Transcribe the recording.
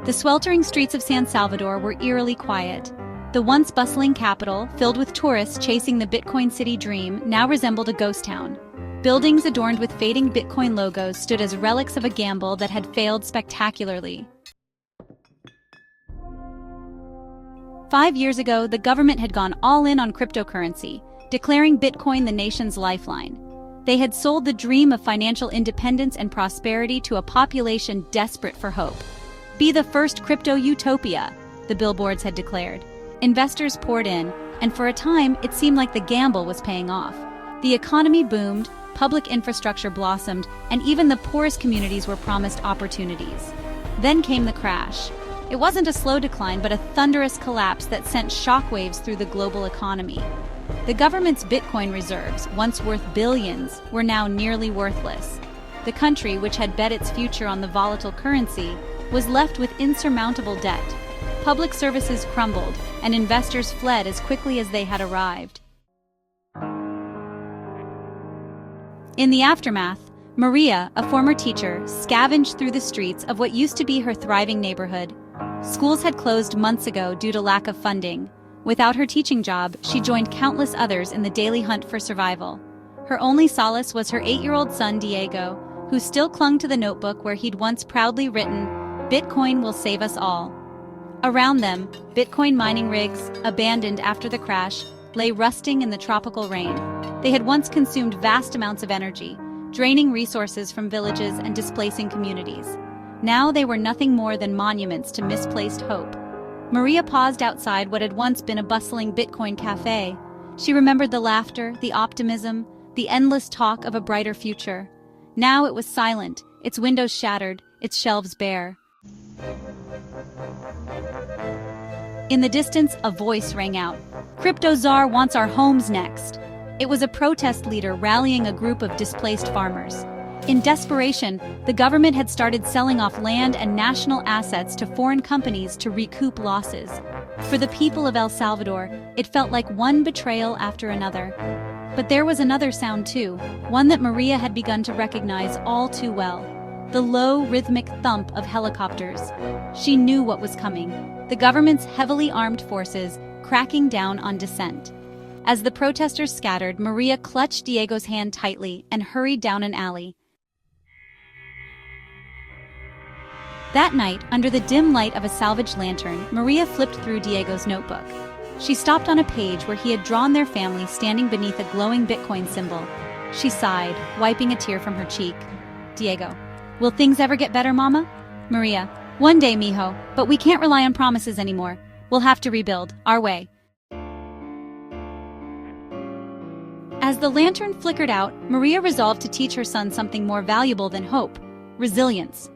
The sweltering streets of San Salvador were eerily quiet. The once bustling capital, filled with tourists chasing the Bitcoin city dream, now resembled a ghost town. Buildings adorned with fading Bitcoin logos stood as relics of a gamble that had failed spectacularly. 5 years ago, the government had gone all in on cryptocurrency, declaring Bitcoin the nation's lifeline. They had sold the dream of financial independence and prosperity to a population desperate for hope. "Be the first crypto utopia," the billboards had declared. Investors poured in, and for a time it seemed like the gamble was paying off. The economy boomed, public infrastructure blossomed, and even the poorest communities were promised opportunities. Then came the crash. It wasn't a slow decline, but a thunderous collapse that sent shockwaves through the global economy. The government's Bitcoin reserves, once worth billions, were now nearly worthless. The country, which had bet its future on the volatile currency, was left with insurmountable debt. Public services crumbled, and investors fled as quickly as they had arrived. In the aftermath, Maria, a former teacher, scavenged through the streets of what used to be her thriving neighborhood. Schools had closed months ago due to lack of funding. Without her teaching job, she joined countless others in the daily hunt for survival. Her only solace was her 8-year-old son, Diego, who still clung to the notebook where he'd once proudly written, "Bitcoin will save us all." Around them, Bitcoin mining rigs, abandoned after the crash, lay rusting in the tropical rain. They had once consumed vast amounts of energy, draining resources from villages and displacing communities. Now they were nothing more than monuments to misplaced hope. Maria paused outside what had once been a bustling Bitcoin cafe. She remembered the laughter, the optimism, the endless talk of a brighter future. Now it was silent, its windows shattered, its shelves bare. In the distance, a voice rang out. "Crypto Czar wants our homes next." It was a protest leader rallying a group of displaced farmers. In desperation, the government had started selling off land and national assets to foreign companies to recoup losses. For the people of El Salvador, it felt like one betrayal after another. But there was another sound too, one that Maria had begun to recognize all too well. The low, rhythmic thump of helicopters. She knew what was coming. The government's heavily armed forces cracking down on dissent. As the protesters scattered, Maria clutched Diego's hand tightly and hurried down an alley. That night, under the dim light of a salvaged lantern, Maria flipped through Diego's notebook. She stopped on a page where he had drawn their family standing beneath a glowing Bitcoin symbol. She sighed, wiping a tear from her cheek. "Diego, will things ever get better, Mama?" "Maria, one day, mijo, but we can't rely on promises anymore. We'll have to rebuild, our way." As the lantern flickered out, Maria resolved to teach her son something more valuable than hope: resilience.